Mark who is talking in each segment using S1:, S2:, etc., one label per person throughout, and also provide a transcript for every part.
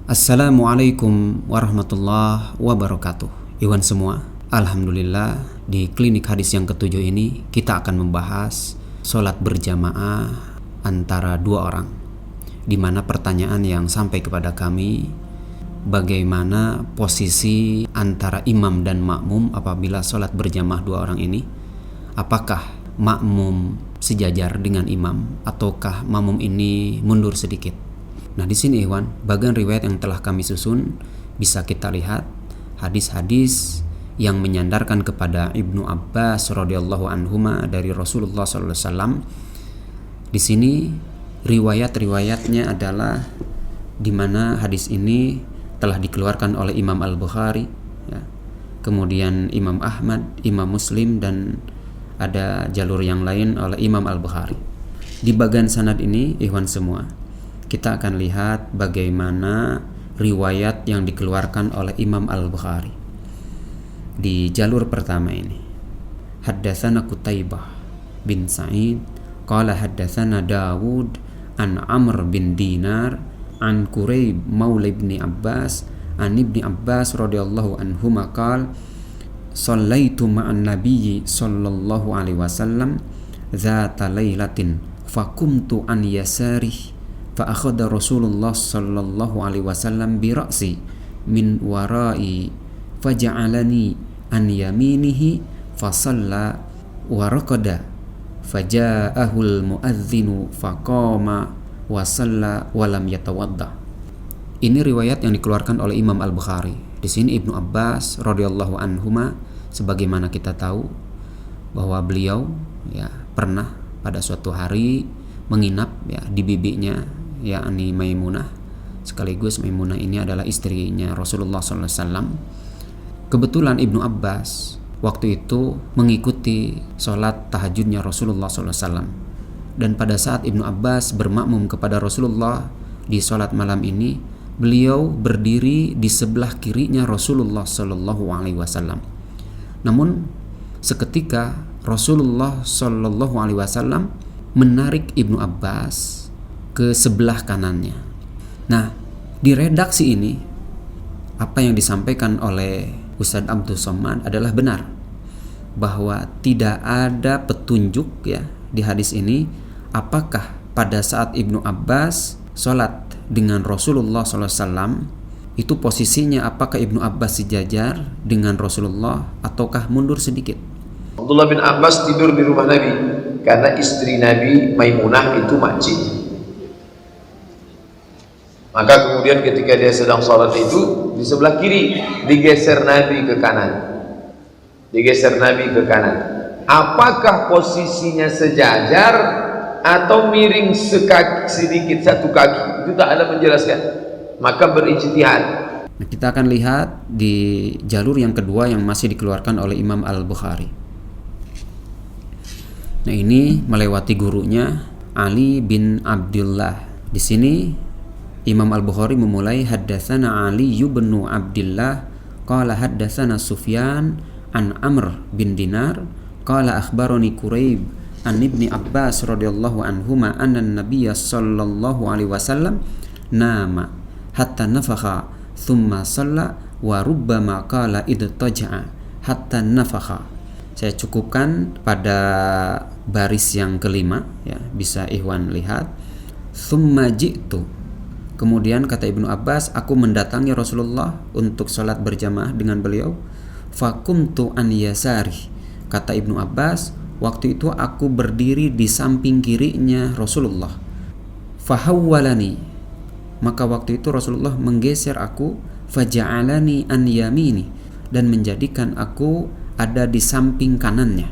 S1: Assalamualaikum warahmatullahi wabarakatuh. Iwan semua, alhamdulillah di klinik hadis yang ketujuh ini kita akan membahas sholat berjamaah antara dua orang, di mana pertanyaan yang sampai kepada kami, bagaimana posisi antara imam dan makmum apabila sholat berjamaah dua orang ini? Apakah makmum sejajar dengan imam ataukah makmum ini mundur sedikit? Nah, di sini Ikhwan, bagian riwayat yang telah kami susun bisa kita lihat hadis-hadis yang menyandarkan kepada Ibnu Abbas radhiyallahu anhuma dari Rasulullah sallallahu alaihi wasallam. Di sini riwayat-riwayatnya adalah di mana hadis ini telah dikeluarkan oleh Imam Al-Bukhari, ya. Kemudian Imam Ahmad, Imam Muslim, dan ada jalur yang lain oleh Imam Al-Bukhari. Di bagian sanad ini, Ikhwan semua, kita akan lihat bagaimana riwayat yang dikeluarkan oleh Imam Al-Bukhari. Di jalur pertama ini, haddatsana Qutaibah bin Sa'id qala haddatsana Dawud an Amr bin Dinar an Quraib maula ibni Abbas an ibni Abbas radhiyallahu anhuma qala shallaitu ma'an nabiyyi sallallahu alaihi wasallam dzata lailatin fakumtu an yasarihi fa akhadha Rasulullah sallallahu alaihi wasallam bi ra'si min wara'i faja'alani an yaminihi fa shalla wa raqada faja'ahu al-muadzinu faqama wa shalla wa lam yatawadda. Ini riwayat yang dikeluarkan oleh Imam Al-Bukhari. Di sini Ibnu Abbas radhiyallahu anhuma, sebagaimana kita tahu bahwa beliau pernah pada suatu hari menginap di bibinya, yakni Maimunah. Sekaligus Maimunah ini adalah istrinya Rasulullah SAW. Kebetulan Ibnu Abbas waktu itu mengikuti sholat tahajudnya Rasulullah SAW. Dan pada saat Ibnu Abbas bermakmum kepada Rasulullah di sholat malam ini, beliau berdiri di sebelah kirinya Rasulullah SAW. Namun seketika Rasulullah SAW menarik Ibnu Abbas ke sebelah kanannya. Nah, di redaksi ini apa yang disampaikan oleh Ustadz Abdul Somad adalah benar, bahwa tidak ada petunjuk di hadis ini apakah pada saat Ibnu Abbas sholat dengan Rasulullah SAW itu posisinya apakah Ibnu Abbas sejajar dengan Rasulullah ataukah mundur sedikit.
S2: Abdullah bin Abbas tidur di rumah Nabi karena istri Nabi Maimunah itu makcik. Maka kemudian ketika dia sedang sholat itu di sebelah kiri digeser Nabi ke kanan. Digeser Nabi ke kanan. Apakah posisinya sejajar atau miring sedikit satu kaki? Itu tak ada menjelaskan. Maka berijtihad.
S1: Nah, kita akan lihat di jalur yang kedua yang masih dikeluarkan oleh Imam Al-Bukhari. Nah, ini melewati gurunya Ali bin Abdullah. Di sini Imam Al-Bukhari memulai haddatsana Ali bin Abdullah qala haddatsana Sufyan an Amr bin Dinar qala akhbarani Quraib an ibni Abbas radhiyallahu anhuma anna an-nabiyya sallallahu alaihi wasallam nama hatta nafakha thumma shalla wa rubbama qala idtaja'a hatta nafakha. Saya cukupkan pada baris yang kelima, bisa Ikhwan lihat. Thumma ji'tu, kemudian kata Ibnu Abbas, aku mendatangi Rasulullah untuk sholat berjamaah dengan beliau. Fakumtu an yasari, kata Ibnu Abbas, waktu itu aku berdiri di samping kirinya Rasulullah. Fahawwalani, maka waktu itu Rasulullah menggeser aku. Faja'alani an yamini, dan menjadikan aku ada di samping kanannya.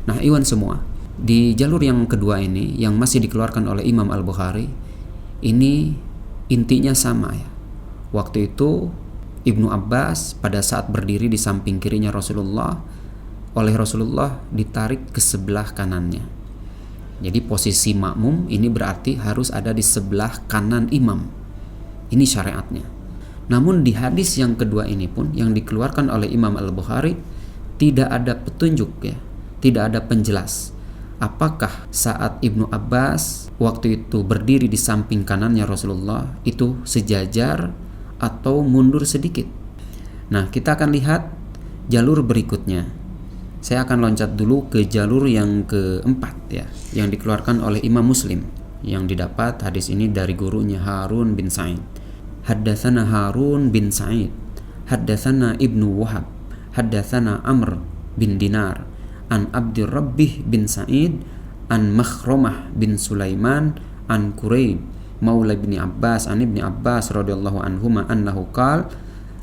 S1: Nah, Iwan semua, di jalur yang kedua ini yang masih dikeluarkan oleh Imam Al-Bukhari, ini intinya sama Waktu itu Ibnu Abbas pada saat berdiri di samping kirinya Rasulullah, oleh Rasulullah ditarik ke sebelah kanannya. Jadi posisi makmum ini berarti harus ada di sebelah kanan imam. Ini syariatnya. Namun di hadis yang kedua ini pun yang dikeluarkan oleh Imam Al-Bukhari tidak ada petunjuk tidak ada penjelas apakah saat Ibnu Abbas waktu itu berdiri di samping kanannya Rasulullah itu sejajar atau mundur sedikit. Nah, kita akan lihat jalur berikutnya. Saya akan loncat dulu ke jalur yang keempat ya, yang dikeluarkan oleh Imam Muslim, yang didapat hadis ini dari gurunya Harun bin Sa'id. Haddatsana Harun bin Sa'id, haddatsana Ibnu Wahab, haddatsana Amr bin Dinar, an Abdur Rabbih bin Sa'id, an Makhromah bin Sulaiman, an Quraib maula bin Abbas, an Ibni Abbas radhiyallahu anhuma annahu qala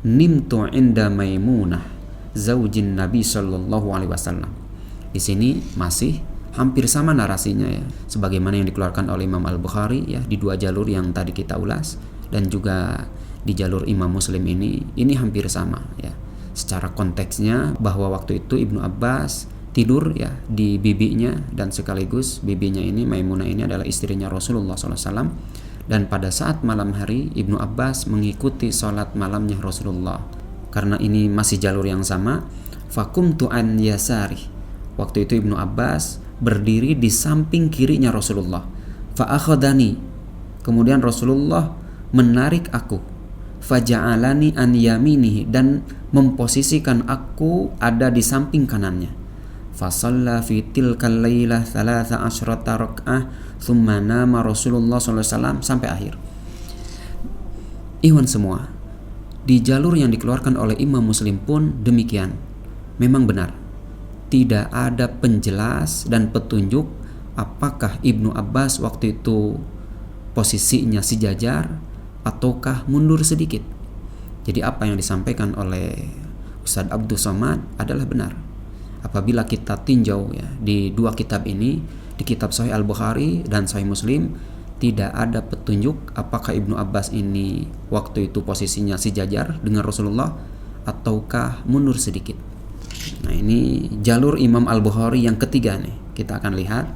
S1: nimtu inda Maimunah zaujin Nabi sallallahu alaihi wasallam. Di sini masih hampir sama narasinya ya, sebagaimana yang dikeluarkan oleh Imam Al-Bukhari ya di dua jalur yang tadi kita ulas, dan juga di jalur Imam Muslim ini hampir sama ya. Secara konteksnya bahwa waktu itu Ibnu Abbas tidur ya di bibinya, dan sekaligus bibinya ini Maimunah ini adalah istrinya Rasulullah SAW. Dan pada saat malam hari Ibnu Abbas mengikuti sholat malamnya Rasulullah. Karena ini masih jalur yang sama, fakumtu an yasari. Waktu itu Ibnu Abbas berdiri di samping kirinya Rasulullah. Fa'akhadani. Kemudian Rasulullah menarik aku. Faja'alani an yaminihi, dan memposisikan aku ada di samping kanannya. Fasalla fi tilkal lailah 13 rak'ah thumma nama Rasulullah SAW, sampai akhir. Ikhwan semua, di jalur yang dikeluarkan oleh Imam Muslim pun demikian. Memang benar, tidak ada penjelas dan petunjuk apakah Ibnu Abbas waktu itu posisinya sejajar ataukah mundur sedikit. Jadi apa yang disampaikan oleh Ustadz Abdul Somad adalah benar. Apabila kita tinjau ya di dua kitab ini, di kitab Sahih Al-Bukhari dan Sahih Muslim, tidak ada petunjuk apakah Ibnu Abbas ini waktu itu posisinya sejajar dengan Rasulullah ataukah mundur sedikit. Nah, ini jalur Imam Al-Bukhari yang ketiga nih, kita akan lihat,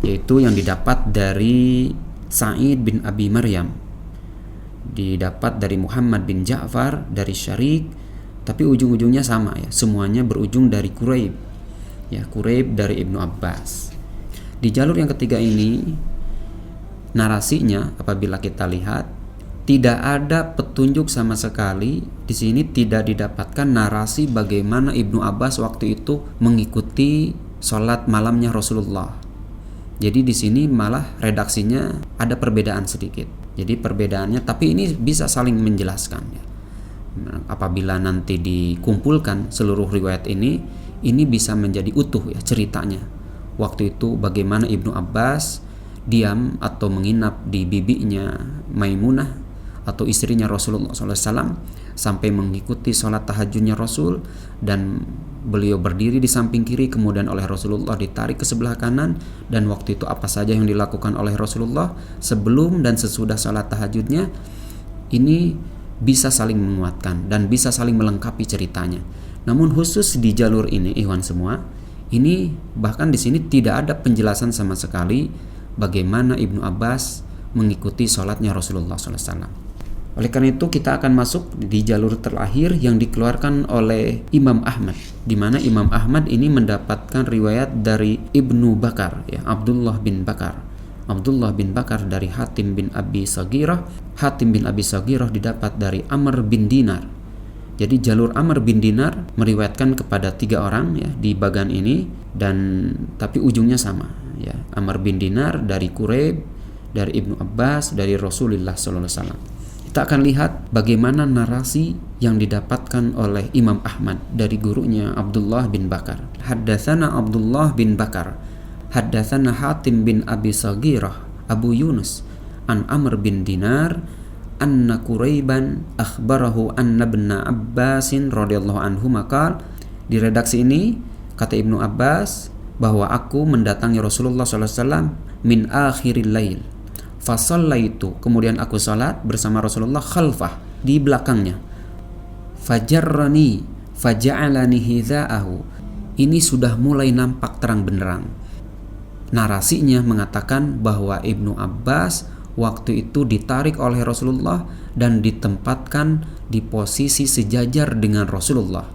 S1: yaitu yang didapat dari Sa'id bin Abi Maryam, didapat dari Muhammad bin Ja'far dari Syarik, tapi ujung-ujungnya sama ya, semuanya berujung dari Quraib ya, Quraib dari Ibnu Abbas. Di jalur yang ketiga ini narasinya apabila kita lihat tidak ada petunjuk sama sekali. Di sini tidak didapatkan narasi bagaimana Ibnu Abbas waktu itu mengikuti sholat malamnya Rasulullah. Jadi di sini malah redaksinya ada perbedaan sedikit. Jadi perbedaannya, tapi ini bisa saling menjelaskan ya. Apabila nanti dikumpulkan seluruh riwayat ini bisa menjadi utuh ya ceritanya. Waktu itu bagaimana Ibnu Abbas diam atau menginap di bibinya Maimunah atau istrinya Rasulullah SAW sampai mengikuti sholat tahajudnya Rasul, dan beliau berdiri di samping kiri, kemudian oleh Rasulullah ditarik ke sebelah kanan, dan waktu itu apa saja yang dilakukan oleh Rasulullah sebelum dan sesudah sholat tahajudnya. Ini bisa saling menguatkan dan bisa saling melengkapi ceritanya. Namun khusus di jalur ini, ikhwan semua, ini bahkan di sini tidak ada penjelasan sama sekali bagaimana Ibnu Abbas mengikuti sholatnya Rasulullah SAW. Oleh karena itu kita akan masuk di jalur terakhir yang dikeluarkan oleh Imam Ahmad, di mana Imam Ahmad ini mendapatkan riwayat dari Ibnu Bakar ya, Abdullah bin Bakar. Abdullah bin Bakar dari Hatim bin Abi Saghirah. Hatim bin Abi Saghirah didapat dari Amr bin Dinar. Jadi jalur Amr bin Dinar meriwayatkan kepada 3 orang ya di bagan ini, dan tapi ujungnya sama ya. Amr bin Dinar dari Quraib, dari Ibnu Abbas, dari Rasulullah SAW. Kita akan lihat bagaimana narasi yang didapatkan oleh Imam Ahmad dari gurunya Abdullah bin Bakar. Haddatsana Abdullah bin Bakar, haddatsana Hatim bin Abi Saghirah Abu Yunus an Amr bin Dinar anna Quraiban akhbarahu anna ibna Abbasin radhiyallahu anhu maqal. Di redaksi ini kata Ibnu Abbas bahwa aku mendatangi Rasulullah SAW min akhiril lail fasallaitu, kemudian aku salat bersama Rasulullah khalfah, di belakangnya. Fajarrani faja'alani hidha'ahu, ini sudah mulai nampak terang benderang. Narasinya mengatakan bahwa Ibnu Abbas waktu itu ditarik oleh Rasulullah dan ditempatkan di posisi sejajar dengan Rasulullah.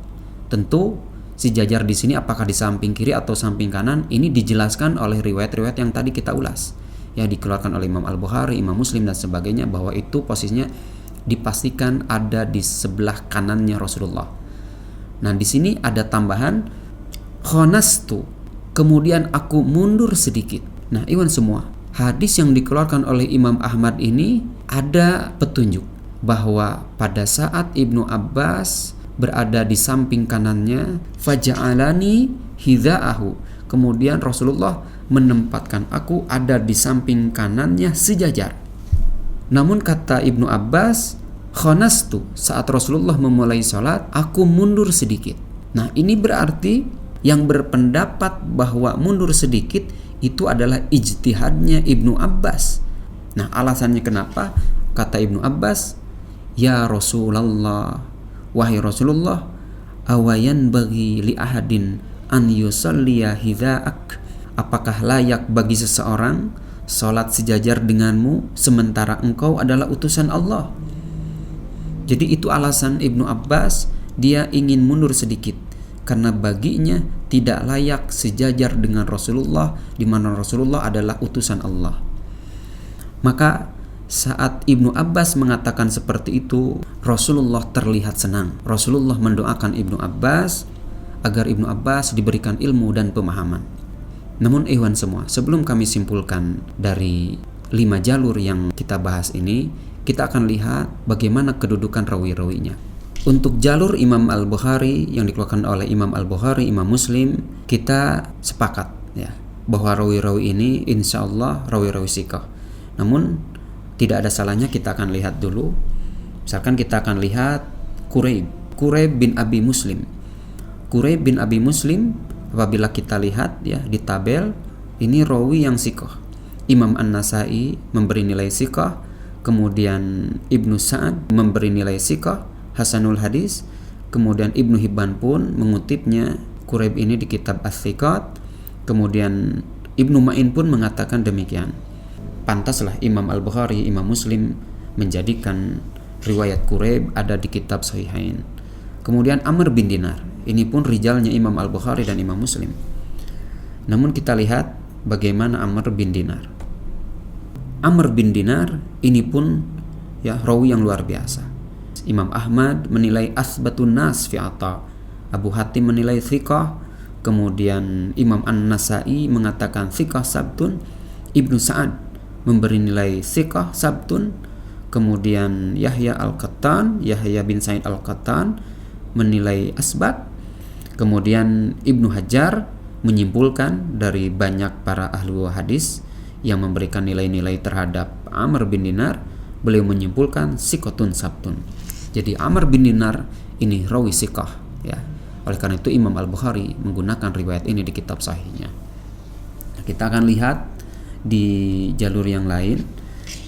S1: Tentu sejajar di sini apakah di samping kiri atau samping kanan, ini dijelaskan oleh riwayat-riwayat yang tadi kita ulas. Ya, dikeluarkan oleh Imam Al-Bukhari, Imam Muslim dan sebagainya, bahwa itu posisinya dipastikan ada di sebelah kanannya Rasulullah. Nah, di sini ada tambahan khonastu, kemudian aku mundur sedikit. Nah, iwan semua, hadis yang dikeluarkan oleh Imam Ahmad ini ada petunjuk bahwa pada saat Ibnu Abbas berada di samping kanannya, faja'alani hidha'ahu, kemudian Rasulullah menempatkan aku ada di samping kanannya sejajar. Namun kata Ibnu Abbas, khonastu, saat Rasulullah memulai sholat, aku mundur sedikit. Nah, ini berarti yang berpendapat bahwa mundur sedikit itu adalah ijtihadnya Ibnu Abbas. Nah, alasannya kenapa? Kata Ibnu Abbas, ya Rasulullah, wahai Rasulullah, awayan bagi li ahadin an yusalliya hidha'ak, apakah layak bagi seseorang sholat sejajar denganmu sementara engkau adalah utusan Allah? Jadi itu alasan Ibnu Abbas, dia ingin mundur sedikit karena baginya tidak layak sejajar dengan Rasulullah, di mana Rasulullah adalah utusan Allah. Maka saat Ibnu Abbas mengatakan seperti itu, Rasulullah terlihat senang. Rasulullah mendoakan Ibnu Abbas agar Ibnu Abbas diberikan ilmu dan pemahaman. Namun ikhwan semua, sebelum kami simpulkan dari 5 jalur yang kita bahas ini, kita akan lihat bagaimana kedudukan rawi-rawinya. Untuk jalur Imam Al-Bukhari yang dikeluarkan oleh Imam Al-Bukhari, Imam Muslim, kita sepakat ya bahwa rawi-rawi ini insya Allah rawi-rawi siqah. Namun tidak ada salahnya kita akan lihat dulu. Misalkan kita akan lihat Quraib bin Abi Muslim. Quraib bin Abi Muslim, apabila kita lihat ya di tabel, ini rawi yang siqah. Imam An-Nasai memberi nilai siqah, kemudian Ibnu Sa'ad memberi nilai siqah, Hasanul Hadis, kemudian Ibnu Hibban pun mengutipnya Quraib ini di kitab Ats-Tsiqat, kemudian Ibnu Ma'in pun mengatakan demikian. Pantaslah Imam Al-Bukhari, Imam Muslim menjadikan riwayat Quraib ada di kitab Sahihain. Kemudian Amr bin Dinar, ini pun rijalnya Imam Al-Bukhari dan Imam Muslim. Namun kita lihat bagaimana Amr bin Dinar. Amr bin Dinar ini pun ya rawi yang luar biasa. Imam Ahmad menilai asbatun nas fi ata, Abu Hatim menilai thiqah, kemudian Imam An-Nasai mengatakan thiqah sabtun, Ibnu Sa'ad memberi nilai thiqah sabtun, kemudian Yahya bin Sa'id Al-Qattan menilai asbat, kemudian Ibnu Hajar menyimpulkan dari banyak para ahli hadis yang memberikan nilai-nilai terhadap Amr bin Dinar, beliau menyimpulkan thiqatun sabtun. Jadi Amr bin Dinar ini rawi siqah ya. Oleh karena itu Imam Al-Bukhari menggunakan riwayat ini di kitab sahihnya. Nah, kita akan lihat di jalur yang lain.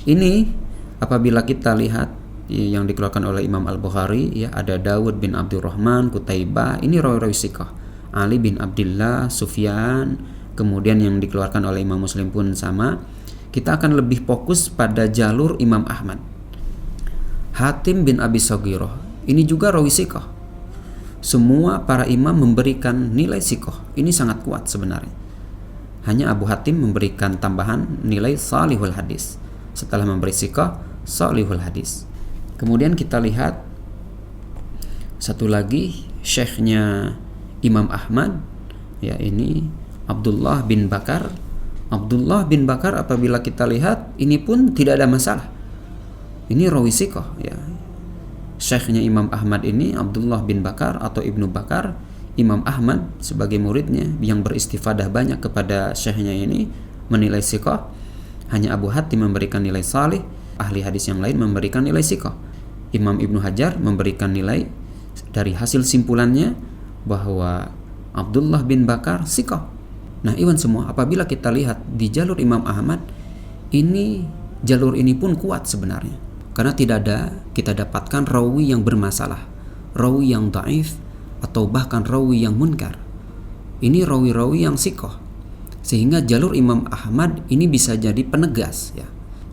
S1: Ini apabila kita lihat yang dikeluarkan oleh Imam Al-Bukhari ya, ada Dawud bin Abdurrahman Qutaibah, ini rawi siqah. Ali bin Abdullah, Sufyan, kemudian yang dikeluarkan oleh Imam Muslim pun sama. Kita akan lebih fokus pada jalur Imam Ahmad. Hatim bin Abi Saghirah, ini juga rawi siqah. Semua para imam memberikan nilai siqah. Ini sangat kuat sebenarnya. Hanya Abu Hatim memberikan tambahan nilai salihul hadis. Setelah memberi siqah, salihul hadis. Kemudian kita lihat satu lagi syekhnya Imam Ahmad, ya ini Abdullah bin Bakar. Abdullah bin Bakar apabila kita lihat ini pun tidak ada masalah. Ini rawi siqah ya. Syekhnya Imam Ahmad ini Abdullah bin Bakar atau Ibnu Bakar. Imam Ahmad sebagai muridnya yang beristifadah banyak kepada syekhnya ini menilai siqah. Hanya Abu Hatim memberikan nilai salih, ahli hadis yang lain memberikan nilai siqah. Imam Ibnu Hajar memberikan nilai dari hasil simpulannya bahwa Abdullah bin Bakar siqah. Nah, iwan semua, apabila kita lihat di jalur Imam Ahmad ini, jalur ini pun kuat sebenarnya. Karena tidak ada kita dapatkan rawi yang bermasalah, rawi yang dhaif, atau bahkan rawi yang munkar. Ini rawi-rawi yang siqah. Sehingga jalur Imam Ahmad ini bisa jadi penegas ya,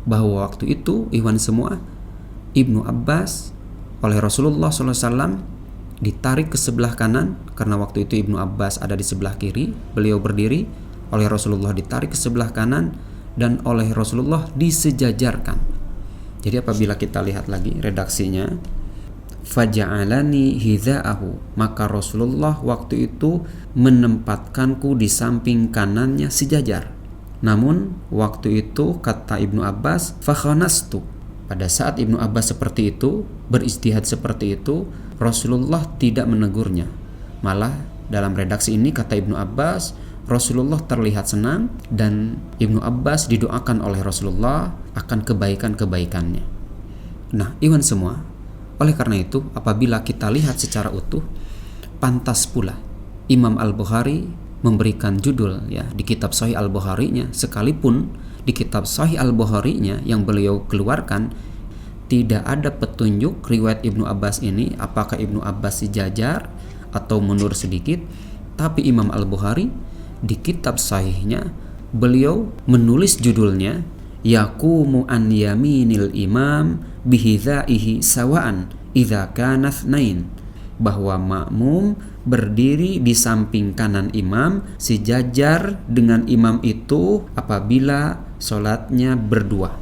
S1: bahwa waktu itu ikhwan semua, Ibnu Abbas oleh Rasulullah SAW ditarik ke sebelah kanan, karena waktu itu Ibnu Abbas ada di sebelah kiri, beliau berdiri, oleh Rasulullah ditarik ke sebelah kanan, dan oleh Rasulullah disejajarkan. Jadi apabila kita lihat lagi redaksinya, faja'alani hiza'ahu, maka Rasulullah waktu itu menempatkanku di samping kanannya sejajar. Namun waktu itu kata Ibnu Abbas, fakhanastu, pada saat Ibnu Abbas seperti itu, berijtihad seperti itu, Rasulullah tidak menegurnya. Malah dalam redaksi ini kata Ibnu Abbas, Rasulullah terlihat senang dan Ibnu Abbas didoakan oleh Rasulullah akan kebaikan-kebaikannya. Nah, ikhwan semua, oleh karena itu apabila kita lihat secara utuh, pantas pula Imam Al-Bukhari memberikan judul ya di kitab Sahih Al-Bukharinya, sekalipun di kitab Sahih Al-Bukharinya yang beliau keluarkan tidak ada petunjuk riwayat Ibnu Abbas ini apakah Ibnu Abbas sejajar atau mundur sedikit, tapi Imam Al-Bukhari di kitab sahihnya beliau menulis judulnya yaqumu an yaminil imam bihidaihi sawaan idza kana tsnain, bahwa makmum berdiri di samping kanan imam sejajar dengan imam itu apabila sholatnya berdua.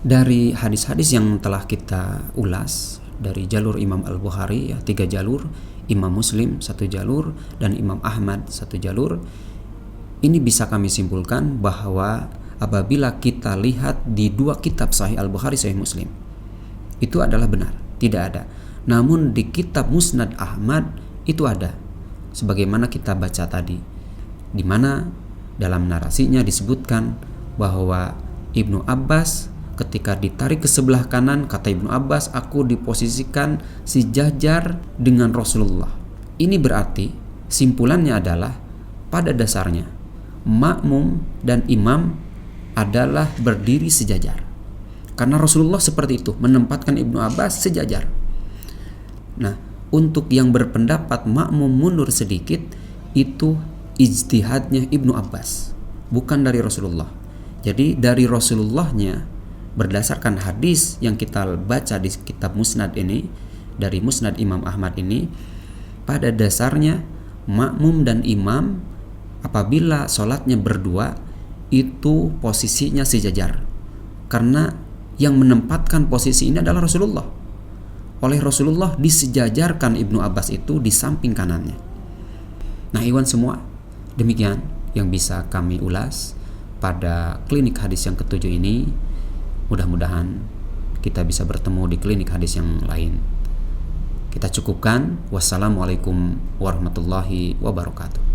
S1: Dari hadis-hadis yang telah kita ulas dari jalur Imam Al-Bukhari ya 3 jalur, Imam Muslim 1 jalur, dan Imam Ahmad 1 jalur, ini bisa kami simpulkan bahwa apabila kita lihat di 2 kitab Sahih Al-Bukhari, Sahih Muslim, itu adalah benar, tidak ada. Namun di kitab Musnad Ahmad itu ada, sebagaimana kita baca tadi, di mana dalam narasinya disebutkan bahwa Ibnu Abbas ketika ditarik ke sebelah kanan, kata Ibnu Abbas, aku diposisikan sejajar dengan Rasulullah. Ini berarti simpulannya adalah pada dasarnya makmum dan imam adalah berdiri sejajar, karena Rasulullah seperti itu menempatkan Ibnu Abbas sejajar. Nah, untuk yang berpendapat makmum mundur sedikit, itu ijtihadnya Ibnu Abbas, bukan dari Rasulullah. Jadi dari Rasulullahnya, berdasarkan hadis yang kita baca di kitab Musnad ini, dari Musnad Imam Ahmad ini, pada dasarnya makmum dan imam apabila sholatnya berdua itu posisinya sejajar, karena yang menempatkan posisi ini adalah Rasulullah. Oleh Rasulullah disejajarkan Ibnu Abbas itu di samping kanannya. Nah, ikhwan semua, demikian yang bisa kami ulas pada klinik hadis yang ke-7 ini. Mudah-mudahan kita bisa bertemu di klinik hadis yang lain. Kita cukupkan. Wassalamualaikum warahmatullahi wabarakatuh.